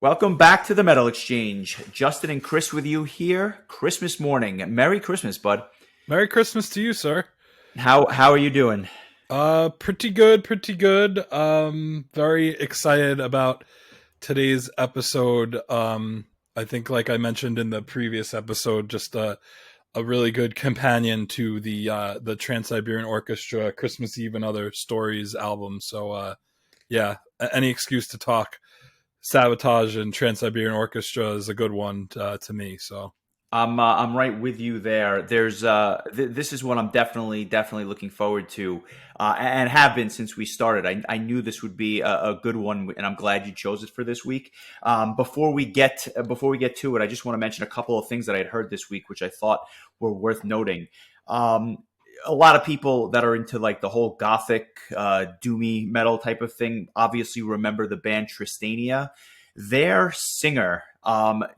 Welcome back to the Metal Exchange. Justin and Chris with you here. Christmas morning. Merry Christmas, bud. Merry Christmas to you, sir. How are you doing? Pretty good, pretty good. Very excited about today's episode. I think, like I mentioned in the previous episode, just a really good companion to the Trans-Siberian Orchestra Christmas Eve and Other Stories album. So, yeah, any excuse to talk Savatage and Trans-Siberian Orchestra is a good one to me. So. I'm right with you there. This is what I'm definitely looking forward to, and have been since we started. I knew this would be a good one, and I'm glad you chose it for this week. Before we get to it, I just want to mention a couple of things that I had heard this week, which I thought were worth noting. A lot of people that are into like the whole gothic, doomy metal type of thing obviously remember the band Tristania. Their singer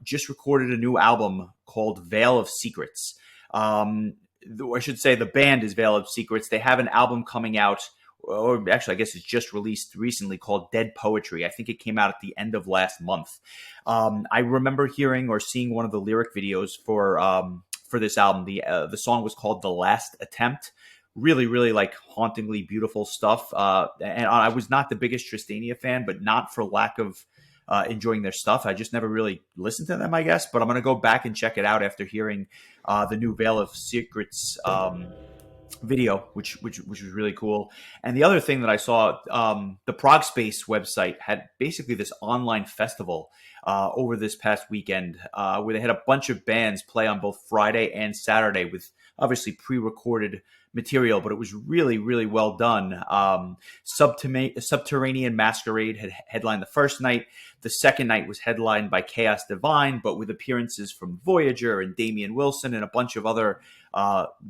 just recorded a new album called Veil of Secrets. I should say the band is Veil of Secrets. They have an album coming out, or actually, I guess it's just released recently, called Dead Poetry. I think it came out at the end of last month. I remember hearing or seeing one of the lyric videos for this album. The song was called The Last Attempt. Really, really like hauntingly beautiful stuff. And I was not the biggest Tristania fan, but not for lack of enjoying their stuff. I just never really listened to them, I guess. But I'm going to go back and check it out after hearing the new Veil of Secrets video, which was really cool. And the other thing that I saw, the Prague Space website had basically this online festival over this past weekend where they had a bunch of bands play on both Friday and Saturday with obviously pre-recorded material, but it was really, really well done. Subterranean Masquerade had headlined the first night. The second night was headlined by Chaos Divine, but with appearances from Voyager and Damian Wilson and a bunch of other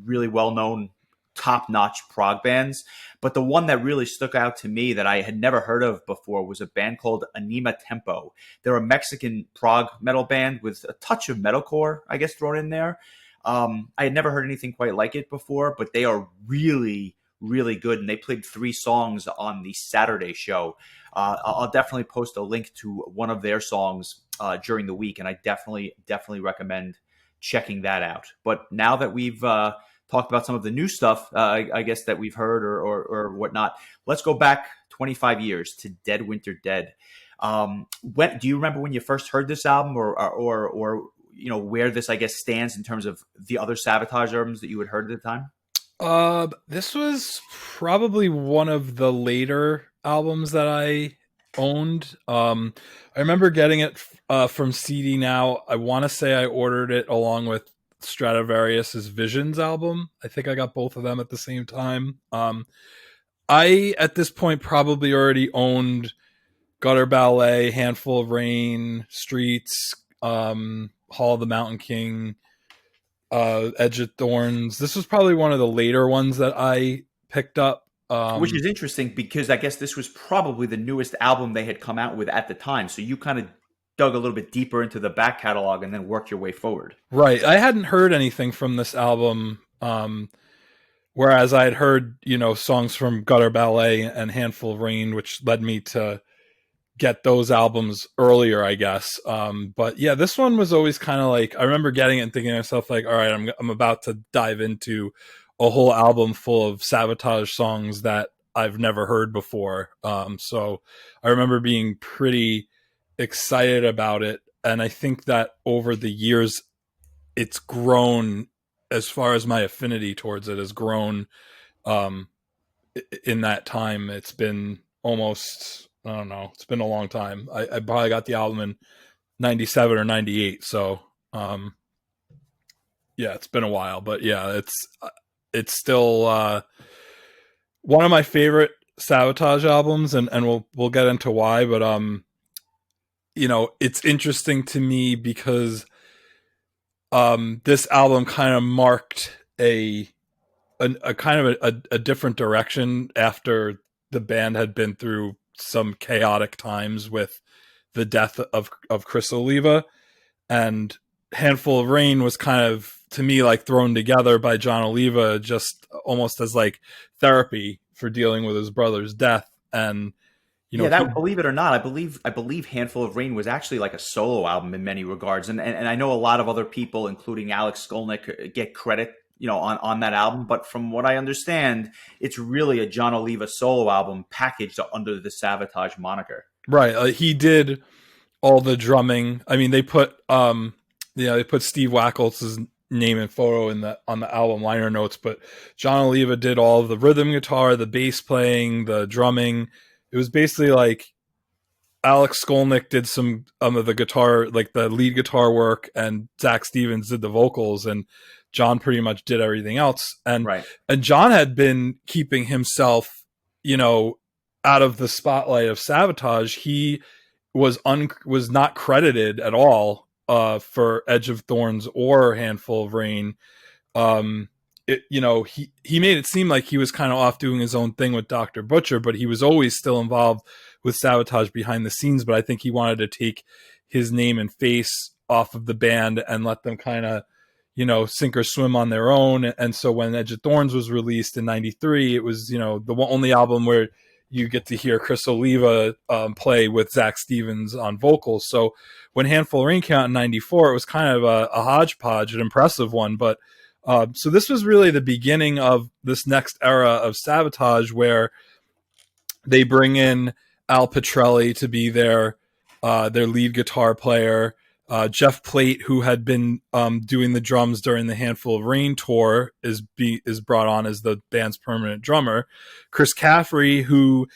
really well-known top-notch prog bands. But the one that really stuck out to me that I had never heard of before was a band called Anima Tempo. They're a Mexican prog metal band with a touch of metalcore, I guess, thrown in there. I had never heard anything quite like it before, but they are really, really good. And they played 3 songs on the Saturday show. I'll definitely post a link to one of their songs during the week, and I definitely recommend checking that out. But now that we've talked about some of the new stuff, I guess that we've heard or whatnot, let's go back 25 years to Dead Winter Dead. When do you remember when you first heard this album, or you know where this, I guess, stands in terms of the other Savatage albums that you had heard at the time? This was probably one of the later albums that I owned. I remember getting it from CD Now. I want to say I ordered it along with Stradivarius's Visions album. I think I got both of them at the same time. I, at this point, probably already owned Gutter Ballet, Handful of Rain, Streets, Hall of the Mountain King, Edge of Thorns. This was probably one of the later ones that I picked up. Which is interesting because I guess this was probably the newest album they had come out with at the time. So you kind of dug a little bit deeper into the back catalog and then worked your way forward. Right. I hadn't heard anything from this album, whereas I had heard, songs from Gutter Ballet and Handful of Rain, which led me to get those albums earlier, I guess. But yeah, this one was always kind of like, I remember getting it and thinking to myself, like, all right, I'm about to dive into a whole album full of Savatage songs that I've never heard before. So I remember being pretty excited about it. And I think that over the years, it's grown as far as my affinity towards it has grown. In that time, it's been almost, I don't know, it's been a long time. I probably got the album in 97 or 98. So, yeah, it's been a while, but yeah, it's still one of my favorite Savatage albums, and we'll get into why. But it's interesting to me because this album kind of marked a kind of a different direction after the band had been through some chaotic times with the death of Chris Oliva, and Handful of Rain was kind of, to me, like thrown together by John Oliva just almost as like therapy for dealing with his brother's death. And You know, Yeah, he that believe it or not, I believe Handful of Rain was actually like a solo album in many regards, and I know a lot of other people, including Alex Skolnick, get credit on that album. But from what I understand, it's really a John Oliva solo album packaged under the Savatage moniker. right, he did all the drumming. I mean, they put Steve Wackel's name and photo in the on the album liner notes, but John Oliva did all of the rhythm guitar, the bass playing, the drumming. It was basically like Alex Skolnick did some of the guitar, like the lead guitar work, and Zach Stevens did the vocals, and John pretty much did everything else. Right. And John had been keeping himself, you know, out of the spotlight of Savatage. He was not credited at all for Edge of Thorns or Handful of Rain. He made it seem like he was kind of off doing his own thing with Dr. Butcher, but he was always still involved with Savatage behind the scenes. But I think he wanted to take his name and face off of the band and let them kind of, sink or swim on their own. And so when Edge of Thorns was released in '93, it was, the only album where you get to hear Chris Oliva play with Zach Stevens on vocals. So when Handful of Rain came out in '94, it was kind of a hodgepodge, an impressive one. But so this was really the beginning of this next era of Savatage, where they bring in Al Pitrelli to be their lead guitar player. Jeff Plate, who had been doing the drums during the Handful of Rain tour, is brought on as the band's permanent drummer. Chris Caffrey, who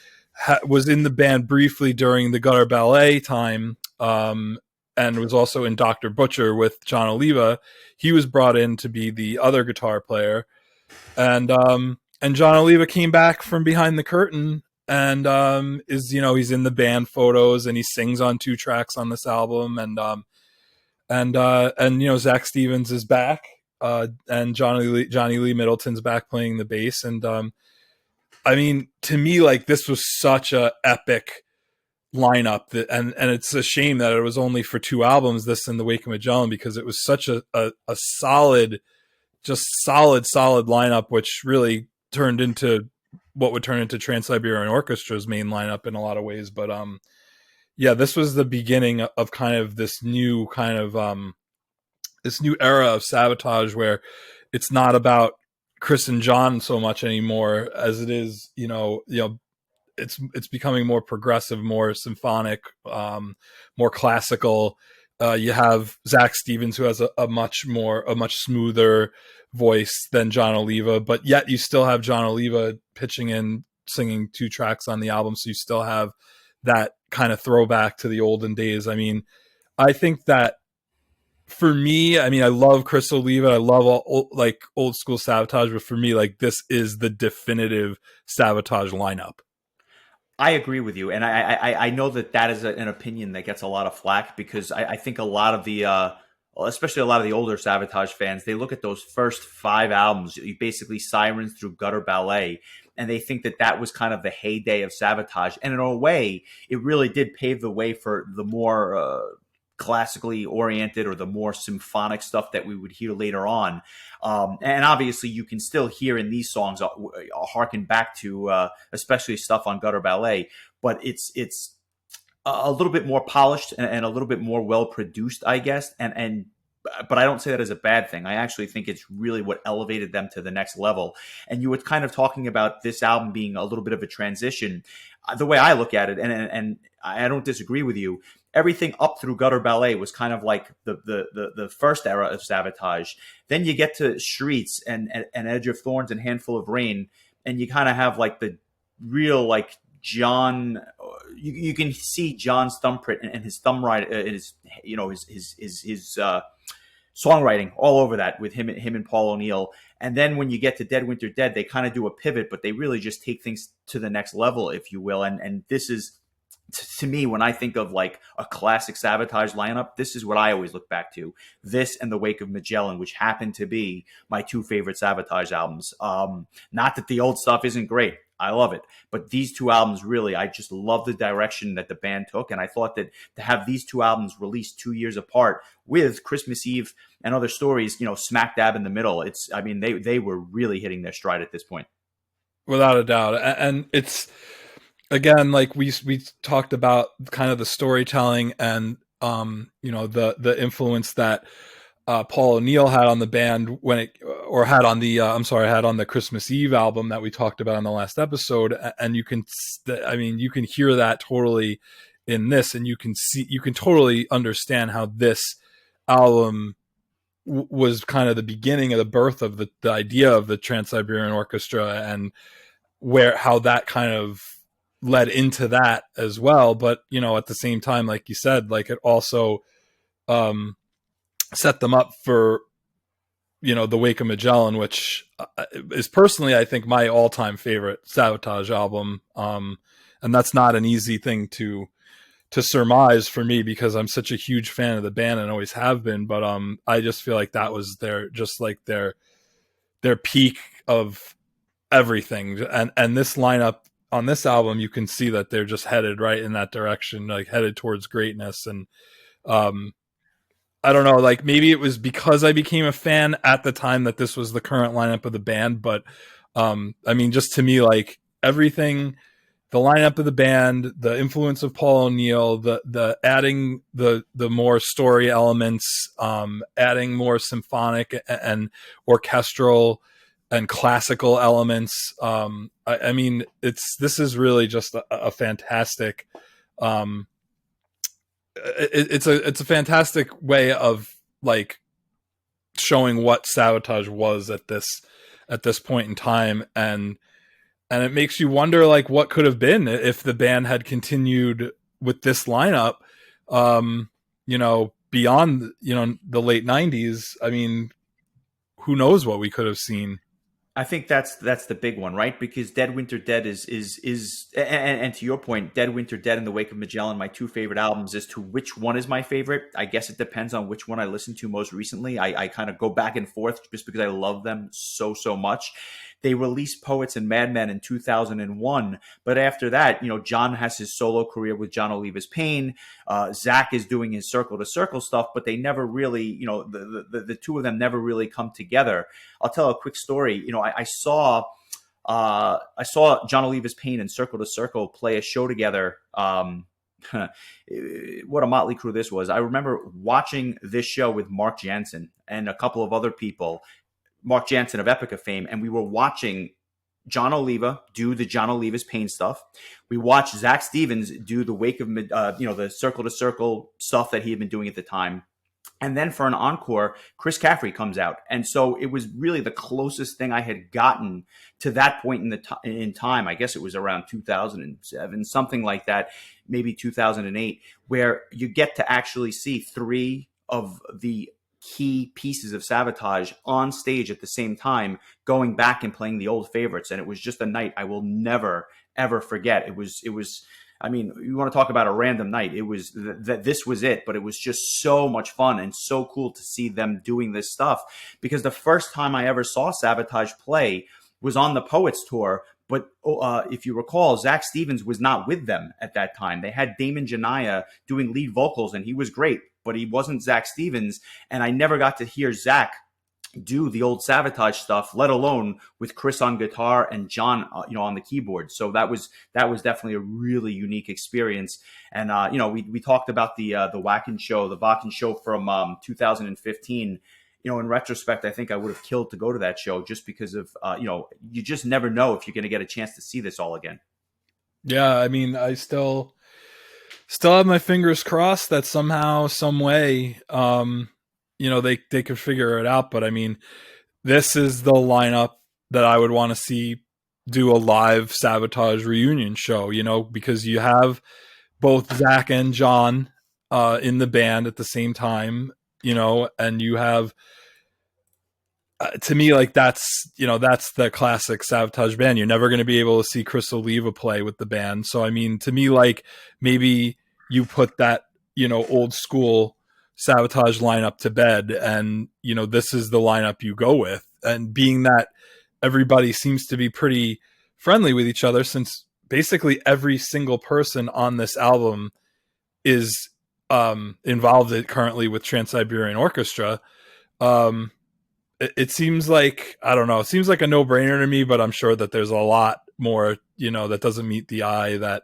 was in the band briefly during the Gutter Ballet time, and was also in Dr. Butcher with John Oliva, he was brought in to be the other guitar player. And John Oliva came back from behind the curtain and he's in the band photos, and he sings on 2 tracks on this album. And Zach Stevens is back, and Johnny Lee Middleton's back playing the bass. And I mean, to me, like, this was such a epic lineup and it's a shame that it was only for 2 albums, this and The Wake of Magellan, because it was such a solid, just solid lineup, which really turned into what would turn into Trans-Siberian Orchestra's main lineup in a lot of ways. But yeah, this was the beginning of kind of this new this new era of Savatage, where it's not about Chris and John so much anymore as it is, it's becoming more progressive, more symphonic, more classical. You have Zach Stevens, who has a much smoother voice than John Oliva, but yet you still have John Oliva pitching in, singing 2 tracks on the album, so you still have that kind of throwback to the olden days. I mean, I think that for me, I mean, I love Chris Oliva, I love old school Savatage, but for me, like, this is the definitive Savatage lineup. I agree with you, and I know that is an opinion that gets a lot of flack, because I think a lot of the especially a lot of the older Savatage fans, they look at those first 5 albums, basically Sirens through Gutter Ballet, and they think that was kind of the heyday of Savatage. And in a way, it really did pave the way for the more classically oriented, or the more symphonic stuff that we would hear later on. And obviously you can still hear in these songs, harken back to especially stuff on Gutter Ballet, but it's a little bit more polished and a little bit more well produced, I guess. But I don't say that as a bad thing. I actually think it's really what elevated them to the next level. And you were kind of talking about this album being a little bit of a transition. The way I look at it, and I don't disagree with you, everything up through Gutter Ballet was kind of like the first era of Savatage. Then you get to Streets and Edge of Thorns and Handful of Rain, and you kind of have like the real, like, John. You can see John's thumbprint and his thumb right, his songwriting all over that, with him and Paul O'Neill. And then when you get to Dead Winter Dead, they kind of do a pivot, but they really just take things to the next level, if you will. And this is, to me, when I think of like a classic Savatage lineup, this is what I always look back to. This and The Wake of Magellan, which happen to be my 2 favorite Savatage albums. Not that the old stuff isn't great. I love it. But these 2 albums, really, I just love the direction that the band took. And I thought that to have these 2 albums released 2 years apart, with Christmas Eve and Other Stories, smack dab in the middle, they were really hitting their stride at this point. Without a doubt. And it's, again, like we talked about kind of the storytelling and the influence that Paul O'Neill had on the band when it, or had on the had on the Christmas Eve album that we talked about in the last episode. And you can hear that totally in this, and you can totally understand how this album was kind of the beginning of the birth of the idea of the Trans-Siberian Orchestra, and how that kind of led into that as well. But at the same time, like you said, like it also um, set them up for the Wake of Magellan, which is personally, I think, my all-time favorite Savatage album. And that's not an easy thing to surmise for me, because I'm such a huge fan of the band and always have been. But I just feel like that was their peak of everything. And this lineup on this album, you can see that they're just headed right in that direction, like headed towards greatness. And um, I don't know, like maybe it was because I became a fan at the time that this was the current lineup of the band. But I mean, just to me, like everything, the lineup of the band, the influence of Paul O'Neill, the adding the more story elements, adding more symphonic and orchestral and classical elements. I mean, this is really just a fantastic. It's a fantastic way of like showing what Savatage was at this point in time. And it makes you wonder, like, what could have been if the band had continued with this lineup, beyond, the late 90s. I mean, who knows what we could have seen. I think that's the big one, right? Because Dead Winter Dead and to your point, Dead Winter Dead and The Wake of Magellan, my two favorite albums. As to which one is my favorite, I guess it depends on which one I listened to most recently. I kind of go back and forth just because I love them so much. They released Poets and Madmen in 2001, but after that, John has his solo career with John Oliva's Pain. Zach is doing his Circle to Circle stuff, but they never really, the two of them never really come together. I'll tell a quick story. I saw John Oliva's Pain and Circle to Circle play a show together. What a motley crew this was. I remember watching this show with Mark Jansen and a couple of other people, Mark Jansen of Epica fame, and we were watching John Oliva do the John Oliva's Pain stuff. We watched Zach Stevens do the Wake of, the Circle to Circle stuff that he had been doing at the time. And then for an encore, Chris Caffrey comes out. And so it was really the closest thing I had gotten to that point in time. I guess it was around 2007, something like that, maybe 2008, where you get to actually see three of the key pieces of Savatage on stage at the same time, going back and playing the old favorites. And it was just a night I will never, ever forget. It was, I mean, you want to talk about a random night. It was that this was it, but it was just so much fun and so cool to see them doing this stuff, because the first time I ever saw Savatage play was on the Poets tour. But if you recall, Zach Stevens was not with them at that time. They had Damon Janaya doing lead vocals, and he was great, but he wasn't Zach Stevens. And I never got to hear Zach do the old Savatage stuff, let alone with Chris on guitar and John, on the keyboard. So that was definitely a really unique experience. And we talked about the Wacken show, the Wacken show from 2015. In retrospect, I think I would have killed to go to that show just because of you just never know if you're going to get a chance to see this all again. Yeah, I mean, I still have my fingers crossed that somehow, some way, they could figure it out. But I mean, this is the lineup that I would want to see do a live Savatage reunion show, because you have both Zach and John in the band at the same time, and you have, to me, like that's the classic Savatage band. You're never going to be able to see Chris Oliva play with the band. So, I mean, to me, like maybe you put that, old school Savatage lineup to bed, and this is the lineup you go with. And being that everybody seems to be pretty friendly with each other, since basically every single person on this album is involved currently with Trans-Siberian Orchestra, it seems like, I don't know, it seems like a no-brainer to me, but I'm sure that there's a lot more, that doesn't meet the eye, that,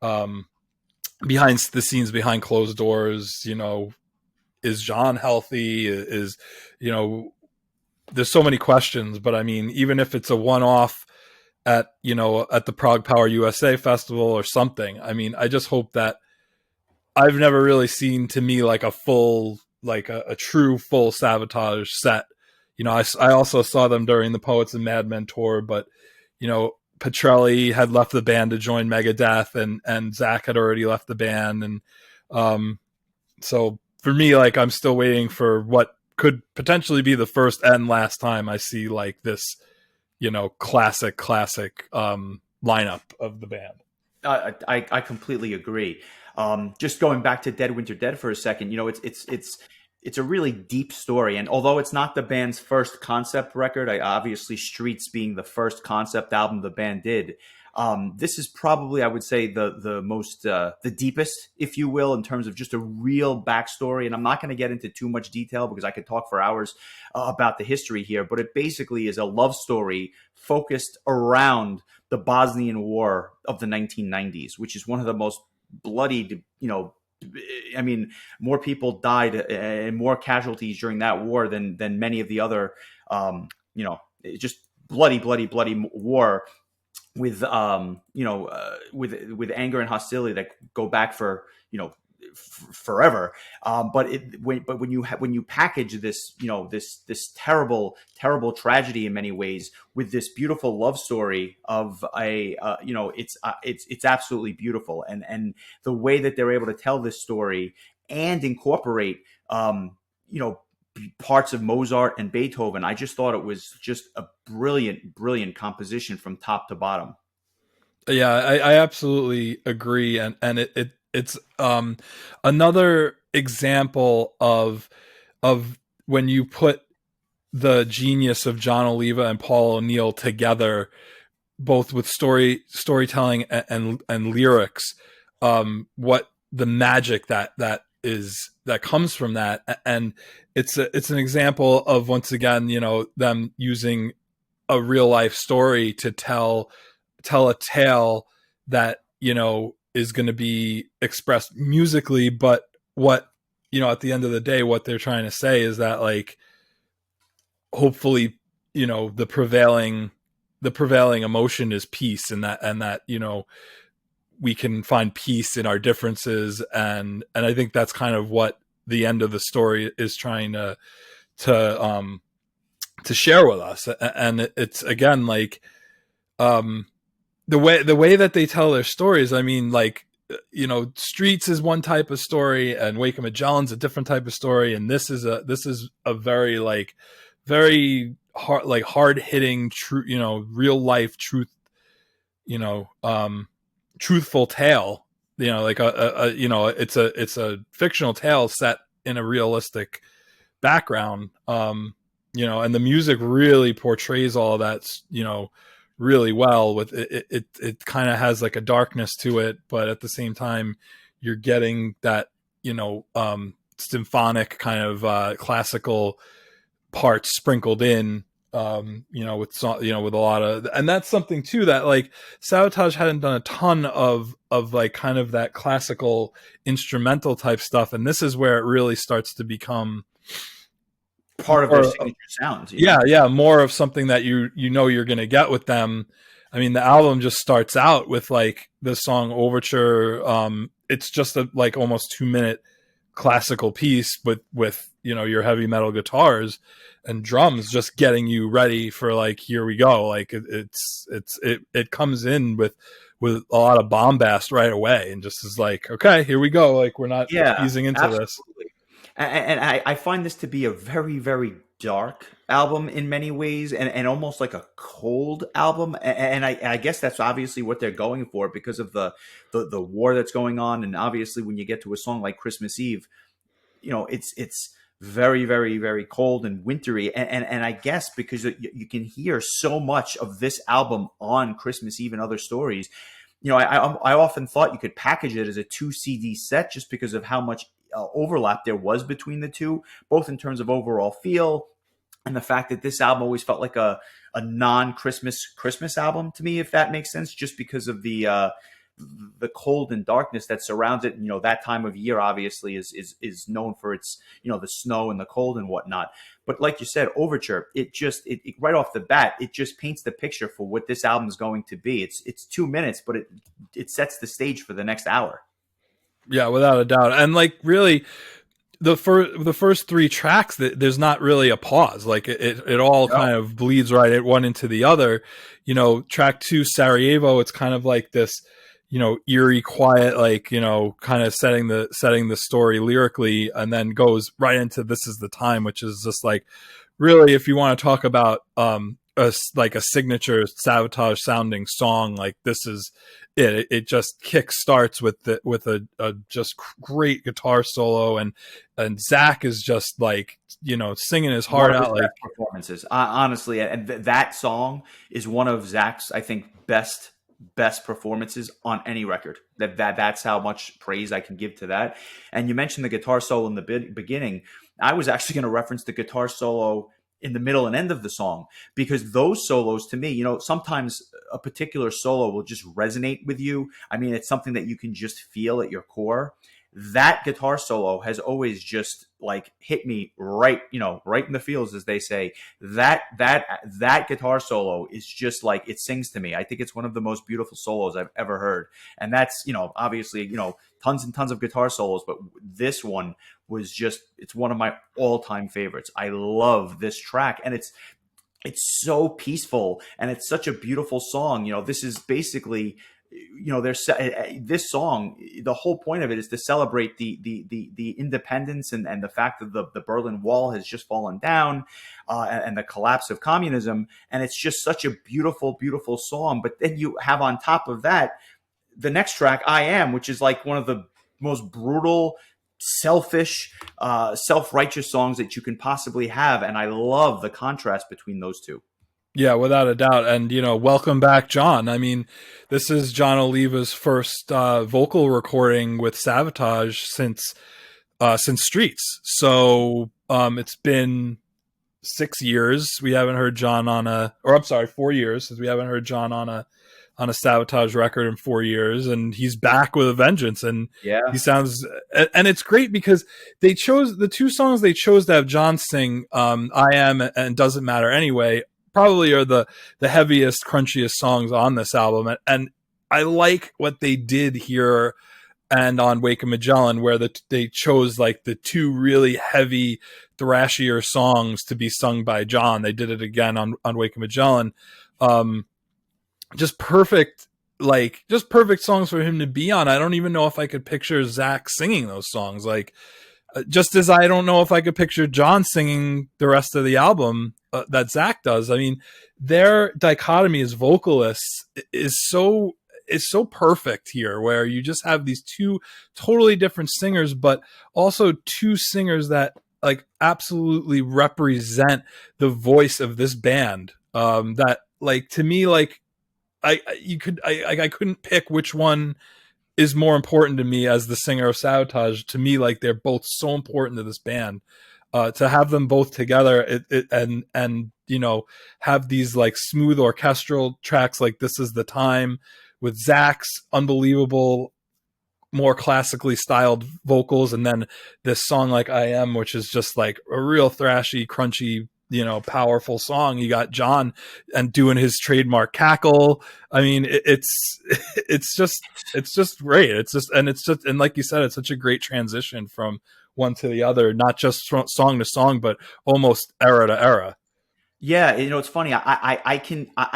um, behind the scenes, behind closed doors, is John healthy? Is, you know, there's so many questions, but I mean, even if it's a one-off at the Prague Power USA Festival or something, I mean, I just hope that I've never really seen, to me, like a full, like a true full Savatage set. I also saw them during the Poets and Madmen tour, but Petrelli had left the band to join Megadeth, and Zach had already left the band, and um, so for me, like, I'm still waiting for what could potentially be the first and last time I see like this, classic lineup of the band. I completely agree. Just going back to Dead Winter Dead for a second, it's a really deep story, and although it's not the band's first concept record, obviously Streets being the first concept album the band did, this is probably, I would say, the most the deepest, if you will, in terms of just a real backstory. And I'm not going to get into too much detail because I could talk for hours about the history here, but it basically is a love story focused around the Bosnian War of the 1990s, which is one of the most bloodied, I mean, more people died and more casualties during that war than many of the other, just bloody war with with anger and hostility that go back for forever. But when you package this, this terrible tragedy in many ways with this beautiful love story of it's absolutely beautiful, and the way that they're able to tell this story and incorporate parts of Mozart and Beethoven, I just thought it was just a brilliant composition from top to bottom. Yeah, I absolutely agree, and it's another example of when you put the genius of John Oliva and Paul O'Neill together, both with storytelling and lyrics, what the magic that comes from that. And it's an example of, once again, them using a real life story to tell a tale that is going to be expressed musically, but what at the end of the day, what they're trying to say is that, like, hopefully the prevailing emotion is peace, and that we can find peace in our differences, and I think that's kind of what the end of the story is trying to share with us. And it's, again, like, the way that they tell their stories, I mean, like, Streets is one type of story, and Wake of Magellan's a different type of story, and this is a very, like, very hard hitting, true, real life truth, you know um truthful tale, like it's a fictional tale set in a realistic background, and the music really portrays all of that, really well. With it kind of has like a darkness to it, but at the same time you're getting that symphonic kind of classical parts sprinkled in, with a lot of, and that's something too that, like, Savatage hadn't done a ton of like kind of that classical instrumental type stuff, and this is where it really starts to become Part of their signature sounds. Yeah, more of something that you're going to get with them. I mean, the album just starts out with, like, the song Overture. It's just a, like, almost 2-minute classical piece with your heavy metal guitars and drums, just getting you ready for, like, here we go. Like, it comes in with a lot of bombast right away, and just is like, okay, here we go. Like, we're not easing into absolutely. this. And I find this to be a very dark album in many ways, and almost like a cold album. And I guess that's obviously what they're going for because of the war that's going on. And obviously, when you get to a song like Christmas Eve, it's very cold and wintry. And I guess because you can hear so much of this album on Christmas Eve and other stories. I often thought you could package it as a 2 CD set just because of how much overlap there was between the two, both in terms of overall feel and the fact that this album always felt like a non-Christmas album to me, if that makes sense, just because of the cold and darkness that surrounds it. You know, that time of year obviously is known for its, you know, the snow and the cold and whatnot. But like you said, Overture, it right off the bat, it just paints the picture for what this album is going to be. It's 2 minutes, but it sets the stage for the next hour. Yeah, without a doubt. And like really, the first three tracks, there's not really a pause. Like it all No. kind of bleeds right at one into the other. You know, track two, Sarajevo, it's kind of like this, you know, eerie, quiet, like, you know, kind of setting the story lyrically, and then goes right into This Is the Time, which is just like, really, if you want to talk about like a signature Savatage sounding song, like this is it just kick starts with a just great guitar solo, and Zach is just like, you know, singing his One heart of his out. Like, best performances, honestly, and that song is one of Zach's, I think, best performances on any record. That's how much praise I can give to that. And you mentioned the guitar solo in the beginning. I was actually going to reference the guitar solo in the middle and end of the song, because those solos to me, you know, sometimes a particular solo will just resonate with you. I mean, it's something that you can just feel at your core. That guitar solo has always just like hit me right, you know, right in the feels, as they say. That guitar solo is just like, it sings to me. I think it's one of the most beautiful solos I've ever heard. And that's, you know, obviously, you know, tons and tons of guitar solos, but this one was just, it's one of my all-time favorites. I love this track, and it's so peaceful, and it's such a beautiful song. You know, this is basically, you know, there's this song, the whole point of it is to celebrate the independence, and the fact that the Berlin Wall has just fallen down, and the collapse of communism. And it's just such a beautiful song. But then you have on top of that the next track, I Am, which is like one of the most brutal, selfish, self-righteous songs that you can possibly have. And I love the contrast between those two. yeah, without a doubt. And, you know, welcome back, John. I mean, this is John Oliva's first vocal recording with Savatage since Streets. So it's been 6 years we haven't heard John on a, or I'm sorry, 4 years since we haven't heard John on a Savatage record in 4 years, and he's back with a vengeance. And he Yeah. sounds, and it's great because they chose the two songs they chose to have John sing, I Am and Doesn't Matter Anyway, probably are the heaviest, crunchiest songs on this album. And I like what they did here and on Wake of Magellan, where they chose like the two really heavy, thrashier songs to be sung by John. They did it again on Wake of Magellan. Just perfect, like just perfect songs for him to be on. I don't even know if I could picture Zach singing those songs. Like, just as I don't know if I could picture John singing the rest of the album that Zach does. I mean, their dichotomy as vocalists is so perfect here, where you just have these two totally different singers, but also two singers that like absolutely represent the voice of this band. That like, to me, like I couldn't pick which one is more important to me as the singer of Savatage. To me, like, they're both so important to this band. To have them both together, and you know, have these like smooth orchestral tracks like This Is the Time, with Zach's unbelievable, more classically styled vocals, and then this song like I Am, which is just like a real thrashy, crunchy, you know, powerful song. You got John and doing his trademark cackle. I mean, it's just great. And like you said, it's such a great transition from one to the other, not just from song to song, but almost era to era. Yeah, you know, it's funny. I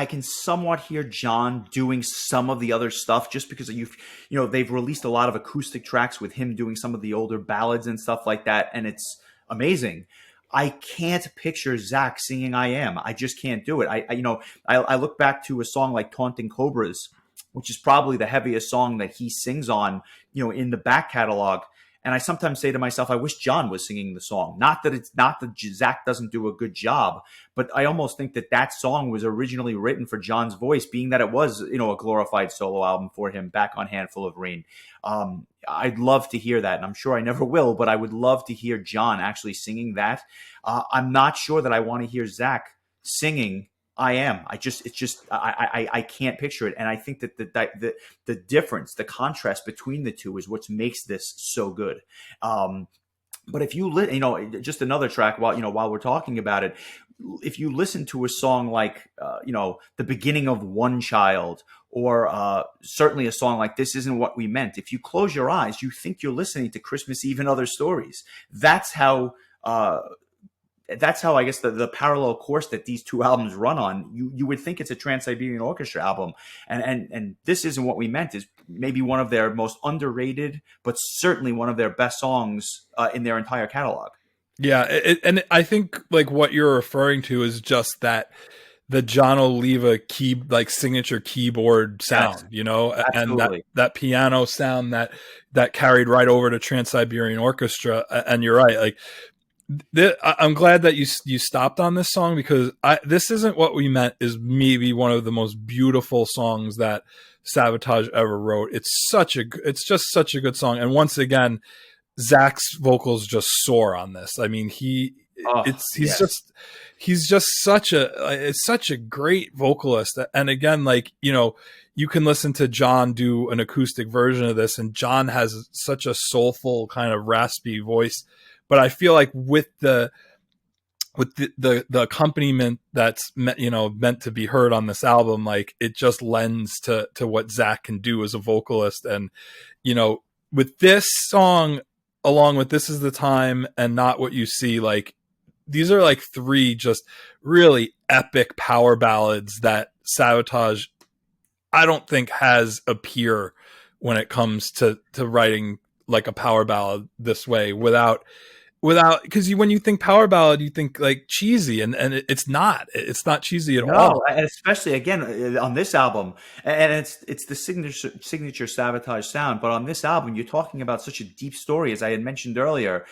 can somewhat hear John doing some of the other stuff, just because you know, they've released a lot of acoustic tracks with him doing some of the older ballads and stuff like that, and it's amazing. I can't picture Zach singing "I Am." I just can't do it. You know, I look back to a song like "Taunting Cobras," which is probably the heaviest song that he sings on, you know, in the back catalog. And I sometimes say to myself, I wish John was singing the song. Not that Zach doesn't do a good job, but I almost think that that song was originally written for John's voice, being that it was, a glorified solo album for him back on Handful of Rain. I'd love to hear that, and I'm sure I never will, but I would love to hear John actually singing that. I'm not sure that I want to hear Zach singing I am. I can't picture it, and I think that the difference, the contrast between the two, is what makes this so good. But if you just another track while we're talking about it, if you listen to a song like the beginning of One Child, or certainly a song like This Isn't What We Meant, if you close your eyes, you think you're listening to Christmas Eve and Other Stories. That's how I guess the parallel course that these two albums run on. You would think it's a Trans-Siberian Orchestra album, and This Isn't What We Meant is maybe one of their most underrated, but certainly one of their best songs in their entire catalog. Yeah, and I think like what you're referring to is just that the John Oliva signature keyboard sound, Yes, and absolutely. that piano sound that carried right over to Trans-Siberian Orchestra. And you're right, like I'm glad that you stopped on this song, because This Isn't What We Meant is maybe one of the most beautiful songs that Savatage ever wrote. It's just such a good song, and once again, Zach's vocals just soar on this. I mean, he's Yes. just such a great vocalist. And again, like, you can listen to John do an acoustic version of this, and John has such a soulful kind of raspy voice. But I feel like with the accompaniment that's meant to be heard on this album, like it just lends to what Zach can do as a vocalist. And with this song, along with This Is the Time and Not What You See, like these are like three just really epic power ballads that Savatage, I don't think, has a peer when it comes to writing like a power ballad this way, without, because when you think power ballad, you think like cheesy, and it's not cheesy at No, all. and especially again on this album, and it's the signature Savatage sound. But on this album, you're talking about such a deep story, as I had mentioned earlier.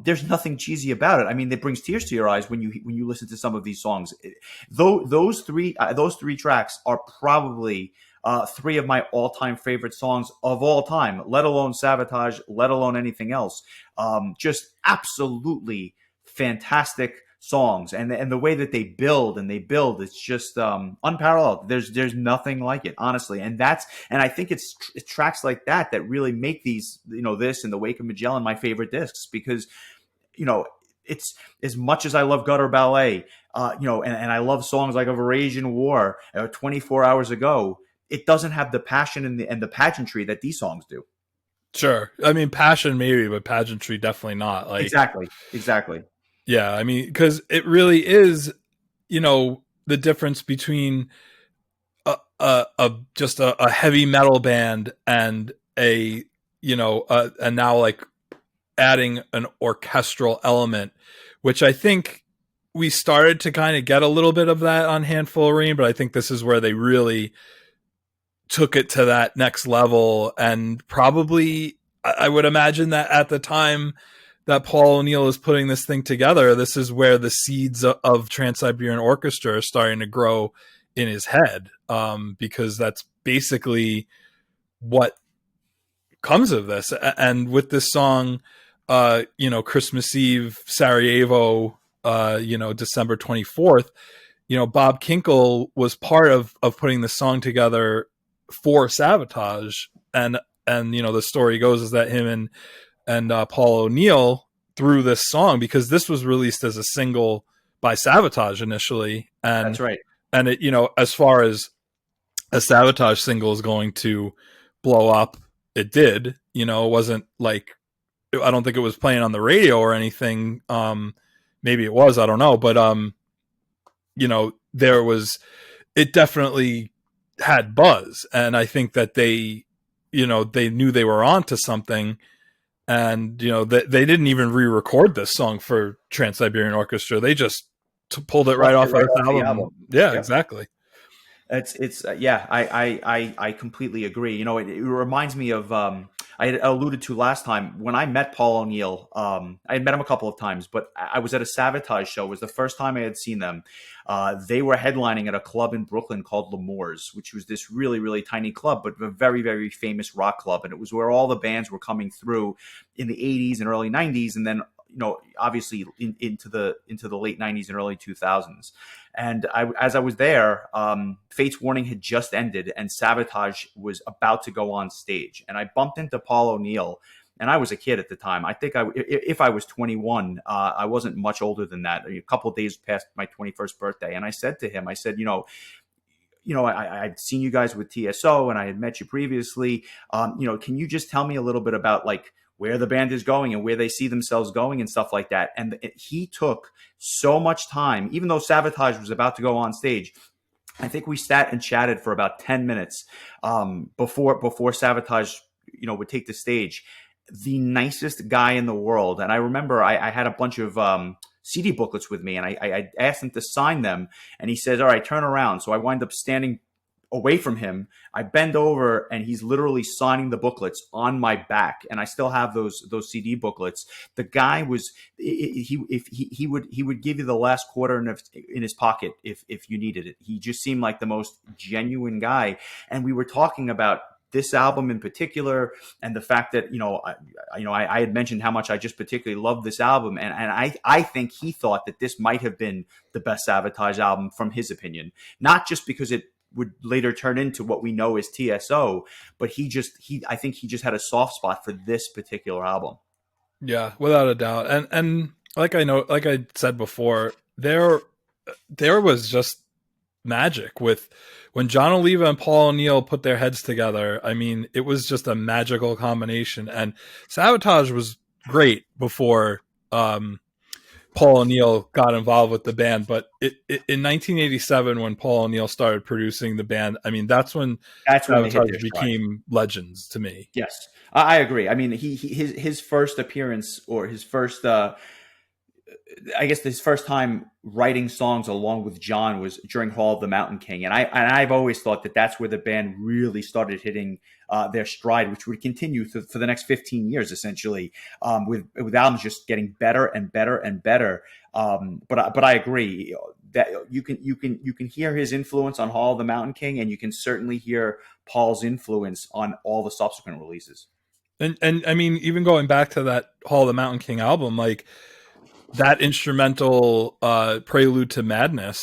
There's nothing cheesy about it. I mean, it brings tears to your eyes when you listen to some of these songs. Though those three tracks are probably three of my all-time favorite songs of all time, let alone Savatage, let alone anything else. Just absolutely fantastic songs, and the way that they build, it's just unparalleled. There's nothing like it, honestly. And I think it's tracks like that really make these, this and The Wake of Magellan, my favorite discs, because it's, as much as I love gutter ballet, and I love songs like Of Eurasian War, 24 Hours Ago, it doesn't have the passion and the pageantry that these songs do. Sure, I mean, passion maybe, but pageantry definitely not. Like, Exactly. yeah, I mean, because it really is, the difference between just a heavy metal band and and now like adding an orchestral element, which I think we started to kind of get a little bit of that on Handful of Rain, but I think this is where they really took it to that next level. And probably, I would imagine that at the time that Paul O'Neill is putting this thing together, this is where the seeds of Trans-Siberian Orchestra are starting to grow in his head, because that's basically what comes of this. And with this song, Christmas Eve, Sarajevo, December 24th, Bob Kinkle was part of putting the song together for Savatage. And the story goes is that him and Paul O'Neill threw this song, because this was released as a single by Savatage initially. That's right. And it, as far as a Savatage single is going to blow up, it did. It wasn't like, I don't think it was playing on the radio or anything. Maybe it was, I don't know. But, it definitely had buzz. And I think that they knew they were onto something. And, they didn't even re-record this song for Trans-Siberian Orchestra. They just pulled it right off of the album. Yeah, Yep. exactly. It's yeah, I completely agree. It reminds me of I had alluded to last time, when I met Paul O'Neill, I had met him a couple of times, but I was at a Savatage show. It was the first time I had seen them. They were headlining at a club in Brooklyn called L'Amour's, which was this really, really tiny club, but a very, very famous rock club. And it was where all the bands were coming through in the 80s and early 90s. And then, obviously into the late 90s and early 2000s. And as I was there, Fate's Warning had just ended and Savatage was about to go on stage. And I bumped into Paul O'Neill, and I was a kid at the time. I think if I was 21, I wasn't much older than that. A couple of days past my 21st birthday. And I said to him, I said, I'd seen you guys with TSO and I had met you previously. Can you just tell me a little bit about like where the band is going and where they see themselves going and stuff like that? And he took so much time, even though Savatage was about to go on stage. I think we sat and chatted for about 10 minutes before Savatage, would take the stage. The nicest guy in the world. And I remember I had a bunch of CD booklets with me, and I asked him to sign them, and he said, all right, turn around. So I wind up standing away from him. I bend over, and he's literally signing the booklets on my back, and I still have those CD booklets. The guy was he would give you the last quarter in his pocket if you needed it. He just seemed like the most genuine guy, and we were talking about this album in particular, and the fact that I had mentioned how much I just particularly loved this album, and I think he thought that this might have been the best Savatage album from his opinion, not just because it would later turn into what we know as TSO, but I think he just had a soft spot for this particular album. Yeah, without a doubt. And like I said before, there was just magic with when John Oliva and Paul O'Neill put their heads together. I mean, it was just a magical combination. And Savatage was great before Paul O'Neill got involved with the band. But in 1987, when Paul O'Neill started producing the band, I mean, that's when Savatage became legends to me. Yes, I agree. I mean, his first appearance, or his first I guess his first time writing songs along with John was during Hall of the Mountain King, and I've always thought that that's where the band really started hitting their stride, which would continue for the next 15 years essentially, with albums just getting better and better and better. But I agree that you can hear his influence on Hall of the Mountain King, and you can certainly hear Paul's influence on all the subsequent releases. And I mean, even going back to that Hall of the Mountain King album, like that instrumental Prelude to Madness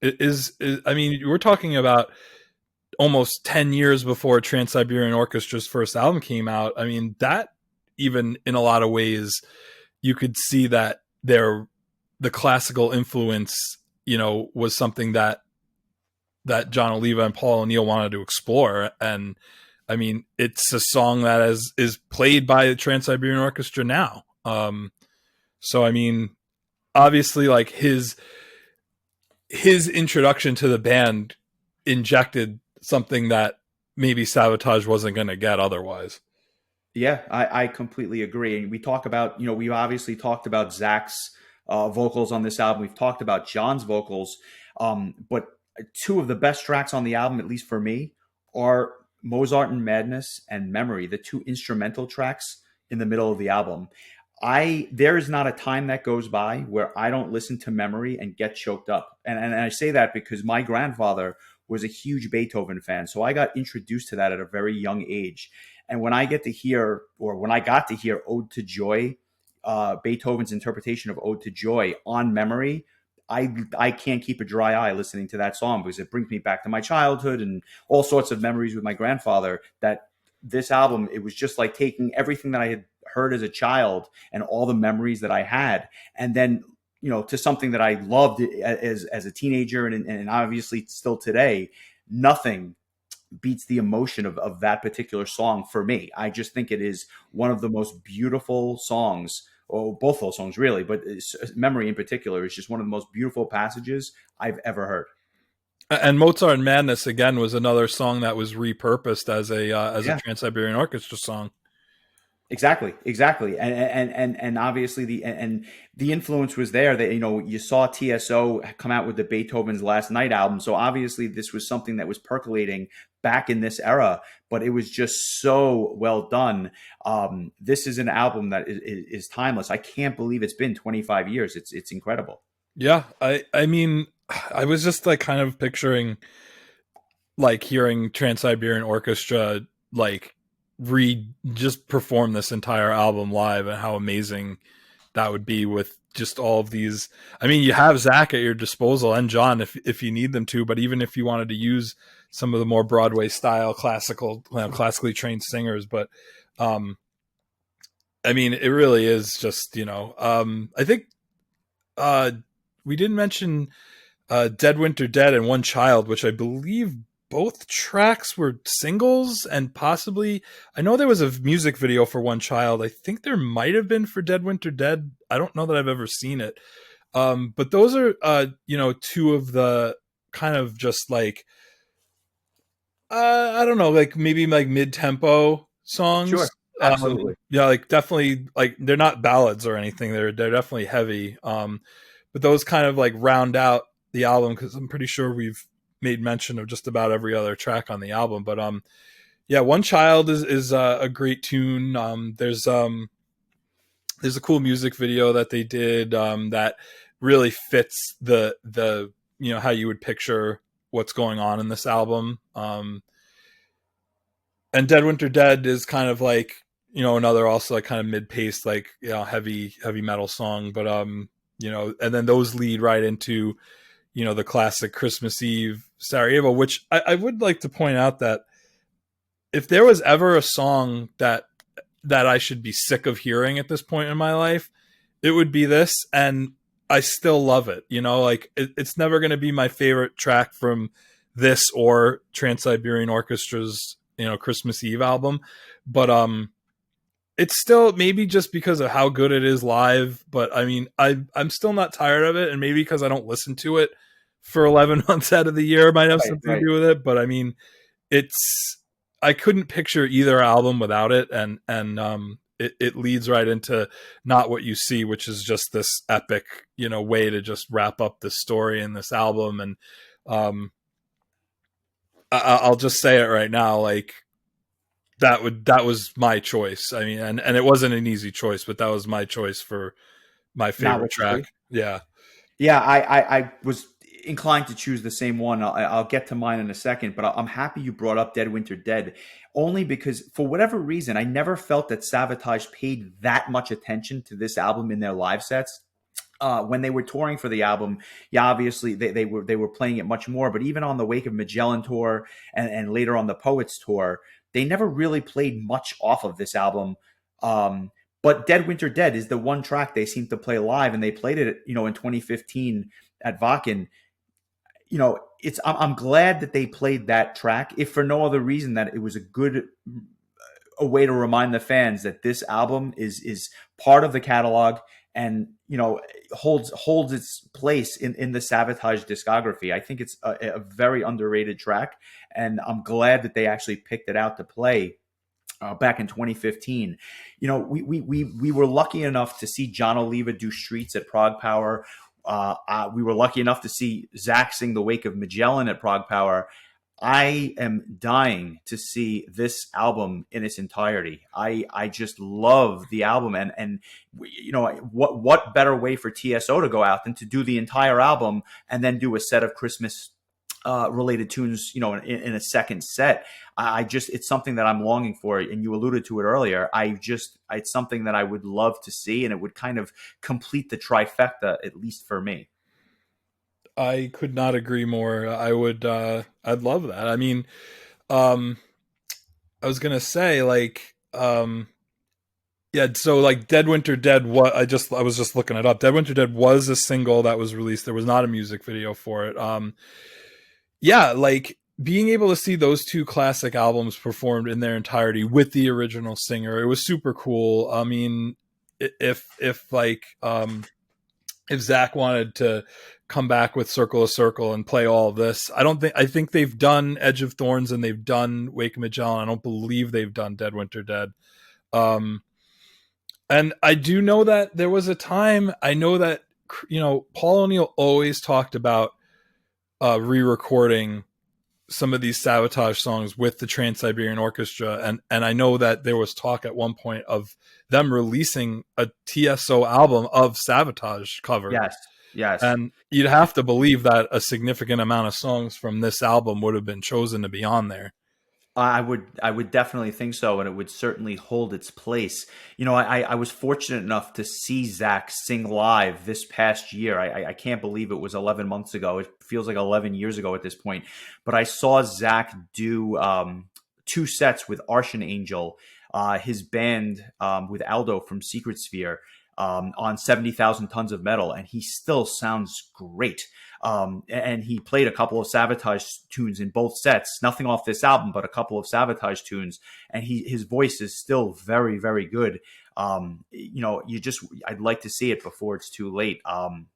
is I mean, we're talking about almost 10 years before Trans-Siberian Orchestra's first album came out. I mean, that even in a lot of ways, you could see that the classical influence, was something that John Oliva and Paul O'Neill wanted to explore. And I mean, it's a song that is played by the Trans-Siberian Orchestra now. So, I mean, obviously, like his introduction to the band injected something that maybe Savatage wasn't going to get otherwise. Yeah, I completely agree. And we talk about, we've obviously talked about Zach's vocals on this album. We've talked about John's vocals. But two of the best tracks on the album, at least for me, are Mozart and Madness and Memory, the two instrumental tracks in the middle of the album. There is not a time that goes by where I don't listen to Memory and get choked up. And I say that because my grandfather was a huge Beethoven fan. So I got introduced to that at a very young age. And when I got to hear Ode to Joy, Beethoven's interpretation of Ode to Joy on Memory, I can't keep a dry eye listening to that song because it brings me back to my childhood and all sorts of memories with my grandfather. That this album, it was just like taking everything that I had heard as a child and all the memories that I had, and then to something that I loved as a teenager and obviously still today. Nothing beats the emotion of that particular song for me. I just think it is one of the most beautiful songs, or both those songs really, but Memory in particular is just one of the most beautiful passages I've ever heard. And Mozart Madness again was another song that was repurposed as a Trans-Siberian Orchestra song. Exactly. And obviously the influence was there. That you saw TSO come out with the Beethoven's Last Night album. So obviously this was something that was percolating back in this era, but it was just so well done. This is an album that is timeless. I can't believe it's been 25 years. It's incredible. Yeah, I mean, I was just like kind of picturing like hearing Trans-Siberian Orchestra like read just perform this entire album live, and how amazing that would be with just all of these. I mean, you have Zach at your disposal and John if you need them to, but even if you wanted to use some of the more Broadway style classically trained singers, but I mean, it really is just, I think uh we didn't mention Dead Winter Dead and One Child, which I believe both tracks were singles, and possibly I know there was a music video for One Child. I think there might have been for Dead Winter Dead. I don't know that I've ever seen it. But those are two of the kind of just like I don't know, like maybe like mid-tempo songs. Sure, absolutely. Yeah, like definitely like they're not ballads or anything. They're definitely heavy. But those kind of like round out the album, because I'm pretty sure we've made mention of just about every other track on the album. But yeah, One Child is a great tune. There's a cool music video that they did that really fits the how you would picture what's going on in this album. And Dead Winter Dead is kind of like another also like kind of mid-paced like heavy metal song, but and then those lead right into the classic Christmas Eve Sarajevo, which I would like to point out that if there was ever a song that I should be sick of hearing at this point in my life, it would be this, and I still love it. Like it's never going to be my favorite track from this or Trans-Siberian Orchestra's Christmas Eve album, but it's still maybe just because of how good it is live. But I mean, I'm still not tired of it, and maybe because I don't listen to it for 11 months out of the year might have something to do with it. But I mean, I couldn't picture either album without it, and it leads right into Not What You See, which is just this epic way to just wrap up this story in this album. And I'll just say it right now, like that was my choice. I mean, and it wasn't an easy choice, but that was my choice for my favorite track. Yeah. Yeah, I was inclined to choose the same one. I'll get to mine in a second, but I'm happy you brought up Dead Winter Dead, only because for whatever reason, I never felt that Savatage paid that much attention to this album in their live sets. When they were touring for the album, yeah, obviously they were playing it much more. But even on the Wake of Magellan tour and later on the Poets tour, they never really played much off of this album. But Dead Winter Dead is the one track they seem to play live, and they played it, in 2015 at Wacken. I'm glad that they played that track, if for no other reason that it was a way to remind the fans that this album is part of the catalog, and holds its place in the Savatage discography. I think it's a very underrated track, and I'm glad that they actually picked it out to play back in 2015. We were lucky enough to see John Oliva do Streets at Prague Power. We were lucky enough to see Zach sing The Wake of Magellan at Prague Power. I am dying to see this album in its entirety. I just love the album, and what better way for TSO to go out than to do the entire album and then do a set of Christmas related tunes, in a second set. It's something that I'm longing for, and you alluded to it earlier. It's something that I would love to see, and it would kind of complete the trifecta, at least for me. I could not agree more. I'd love that. I mean, I was gonna say like, yeah. So like, Dead Winter Dead. I was just looking it up. Dead Winter Dead was a single that was released. There was not a music video for it. Yeah, like being able to see those two classic albums performed in their entirety with the original singer, it was super cool. I mean, if Zach wanted to come back with Circle of Circle and play all of this, I think they've done Edge of Thorns and they've done Wake of Magellan. I don't believe they've done Dead Winter Dead. And I do know that there was a time, I know that, Paul O'Neill always talked about re-recording some of these Savatage songs with the Trans-Siberian Orchestra, and I know that there was talk at one point of them releasing a TSO album of Savatage covered. Yes, yes. And you'd have to believe that a significant amount of songs from this album would have been chosen to be on there. I would definitely think so, and it would certainly hold its place. I was fortunate enough to see Zach sing live this past year. I can't believe it was 11 months ago. It feels like 11 years ago at this point. But I saw Zach do two sets with Arshan Angel, his band with Aldo from Secret Sphere, on 70,000 Tons of Metal, and he still sounds great. And he played a couple of Savatage tunes in both sets, nothing off this album, but a couple of Savatage tunes. And his voice is still very, very good. I'd like to see it before it's too late.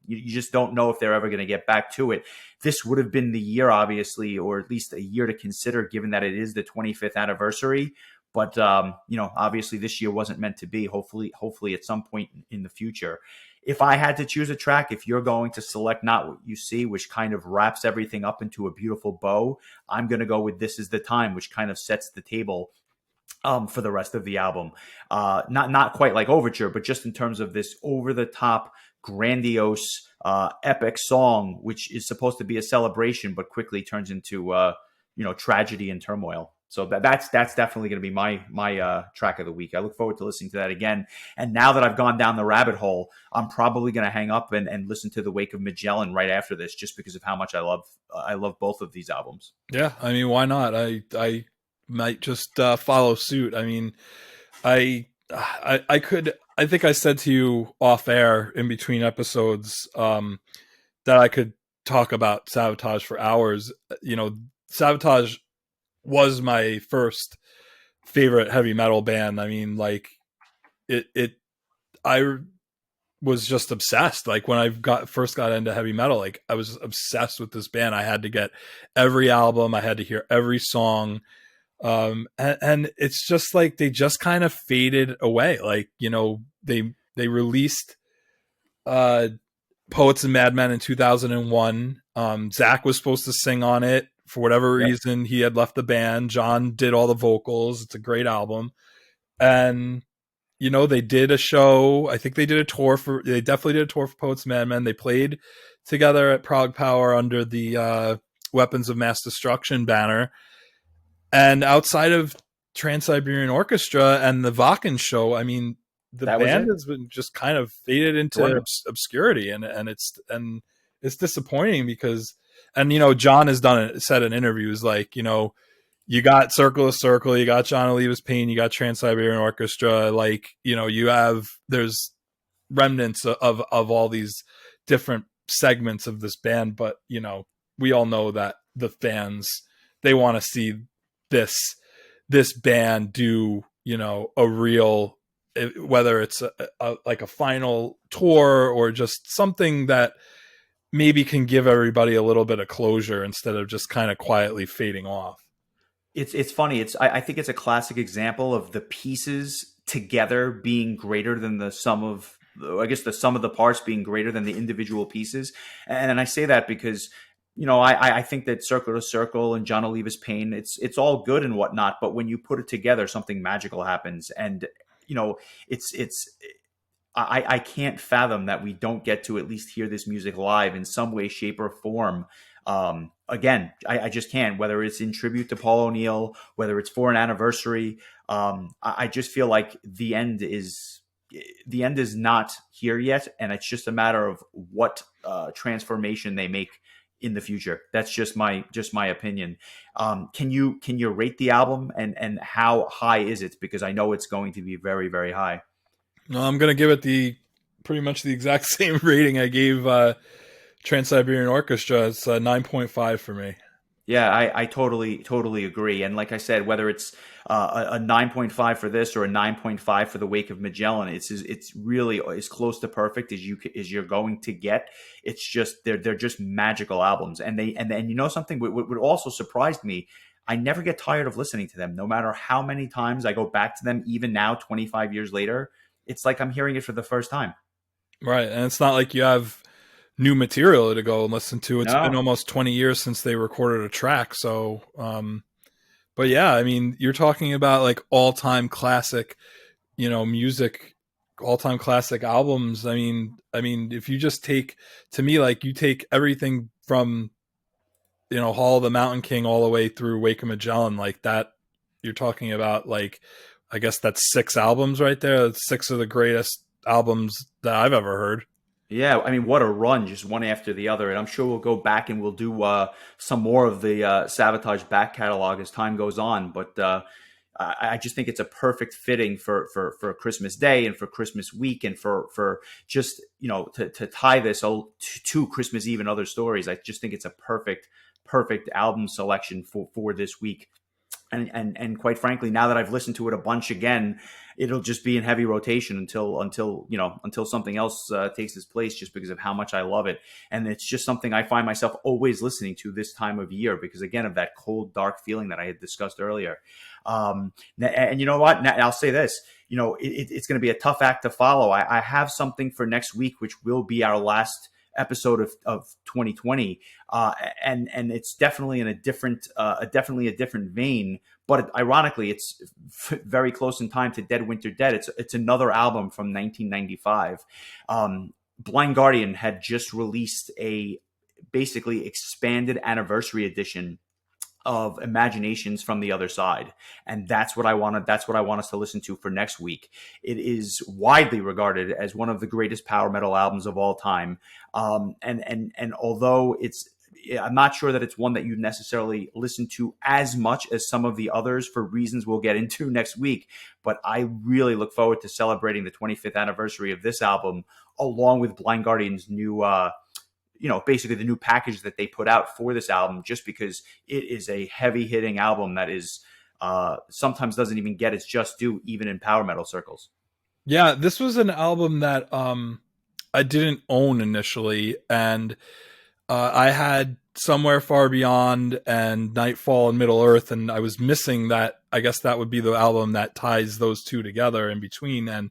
You just don't know if they're ever going to get back to it. This would have been the year, obviously, or at least a year to consider, given that it is the 25th anniversary. But obviously this year wasn't meant to be. Hopefully at some point in the future. If I had to choose a track, if you're going to select Not What You See, which kind of wraps everything up into a beautiful bow, I'm going to go with This Is the Time, which kind of sets the table for the rest of the album. Not quite like Overture, but just in terms of this over-the-top, grandiose, epic song, which is supposed to be a celebration, but quickly turns into tragedy and turmoil. So that's definitely going to be my track of the week. I look forward to listening to that again. And now that I've gone down the rabbit hole, I'm probably going to hang up and listen to The Wake of Magellan right after this, just because of how much I love both of these albums. Yeah, I mean, why not? I might just follow suit. I mean, I think I said to you off air in between episodes that I could talk about Savatage for hours. Savatage was my first favorite heavy metal band. I mean, like I was just obsessed. Like when I first got into heavy metal, like I was obsessed with this band. I had to get every album. I had to hear every song. And it's just like, they just kind of faded away. Like, they released, Poets and Madmen in 2001. Zach was supposed to sing on it. For whatever reason, he had left the band. John did all the vocals. It's a great album. And, they did a show. I think they definitely did a tour for Poets and Madmen. They played together at Prague Power under the Weapons of Mass Destruction banner. And outside of Trans-Siberian Orchestra and the Wacken show, I mean, the band has been just kind of faded into obscurity, and it's disappointing because, and John has said in interviews, like, you got Circle of Circle, you got John Oliva's Pain, you got Trans-Siberian Orchestra, like, there's remnants of all these different segments of this band, but we all know that the fans, they want to see this band do a real, whether it's like a final tour or just something that maybe can give everybody a little bit of closure instead of just kind of quietly fading off. It's funny. I think it's a classic example of the pieces together being greater than the sum of the parts being greater than the individual pieces. And I say that because, I think that Circle to Circle and John Oliva's Pain, it's all good and whatnot, but when you put it together, something magical happens. And, I can't fathom that we don't get to at least hear this music live in some way, shape, or form. Again, I just can't, whether it's in tribute to Paul O'Neill, whether it's for an anniversary. I just feel like the end is not here yet. And it's just a matter of what transformation they make in the future. That's just my opinion. Can you rate the album, and how high is it? Because I know it's going to be very, very high. No, I'm going to give it pretty much the exact same rating I gave Trans-Siberian Orchestra. It's 9.5 for me. Yeah, I totally agree. And like I said, whether it's a 9.5 for this or a 9.5 for The Wake of Magellan, it's really as close to perfect as you're going to get. It's just they're just magical albums, and something what also surprised me. I never get tired of listening to them, no matter how many times I go back to them. Even now, 25 years later, it's like I'm hearing it for the first time. Right, and it's not like you have new material to go and listen to. It's been No. almost 20 years since they recorded a track. So, but yeah, I mean, you're talking about like all time classic, music, all time classic albums. I mean, if you just take, to me, like you take everything from, Hall of the Mountain King all the way through Wake of Magellan, like that, you're talking about like, I guess that's 6 albums right there. That's 6 of the greatest albums that I've ever heard. Yeah, I mean, what a run, just one after the other. And I'm sure we'll go back and we'll do some more of the Savatage back catalog as time goes on. But I just think it's a perfect fitting for Christmas Day and for Christmas week and for just, to tie this to Christmas Eve and other stories. I just think it's a perfect album selection for this week. And quite frankly, now that I've listened to it a bunch again, it'll just be in heavy rotation until something else takes its place, just because of how much I love it. And it's just something I find myself always listening to this time of year because, again, of that cold, dark feeling that I had discussed earlier. And you know what? Now, I'll say this. It's going to be a tough act to follow. I have something for next week, which will be our last episode of 2020, and it's definitely in a different vein, but ironically it's very close in time to Dead Winter Dead. It's another album from 1995. Blind Guardian had just released a basically expanded anniversary edition of Imaginations from the Other Side, and that's what I want us to listen to for next week. It is widely regarded as one of the greatest power metal albums of all time, and although I'm not sure that it's one that you necessarily listen to as much as some of the others for reasons we'll get into next week, but I really look forward to celebrating the 25th anniversary of this album along with Blind Guardian's new basically the new package that they put out for this album, just because it is a heavy hitting album that is sometimes doesn't even get its just due, even in power metal circles. Yeah, this was an album that I didn't own initially, and I had Somewhere Far Beyond and Nightfall and Middle Earth, and I was missing that. I guess that would be the album that ties those two together in between. And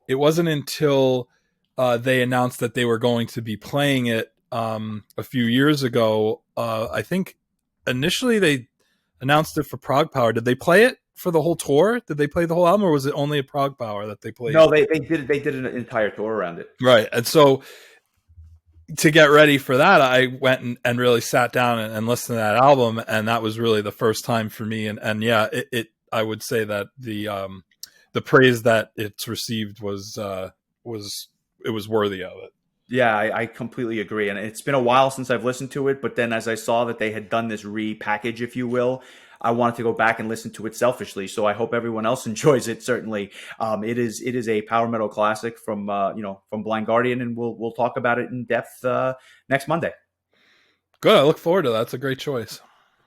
it wasn't until they announced that they were going to be playing it a few years ago. I think initially they announced it for Prague Power. Did they play it for the whole tour? Did they play the whole album, or was it only at Prague Power that they played? No, they did an entire tour around it. Right. And so to get ready for that, I went and really sat down and listened to that album, and that was really the first time for me. And yeah, I would say that the praise that it's received was worthy of it. Yeah, I completely agree. And it's been a while since I've listened to it, but then as I saw that they had done this repackage, if you will, I wanted to go back and listen to it selfishly. So I hope everyone else enjoys it. Certainly, it is a power metal classic from from Blind Guardian, and we'll talk about it in depth next Monday. Good. I look forward to that. That's a great choice.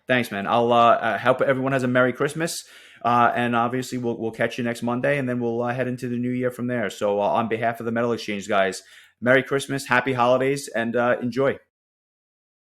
Thanks, man. I'll hope everyone has a Merry Christmas. And obviously, we'll catch you next Monday, and then we'll head into the new year from there. So on behalf of the Metal Exchange guys, Merry Christmas, Happy Holidays, and enjoy.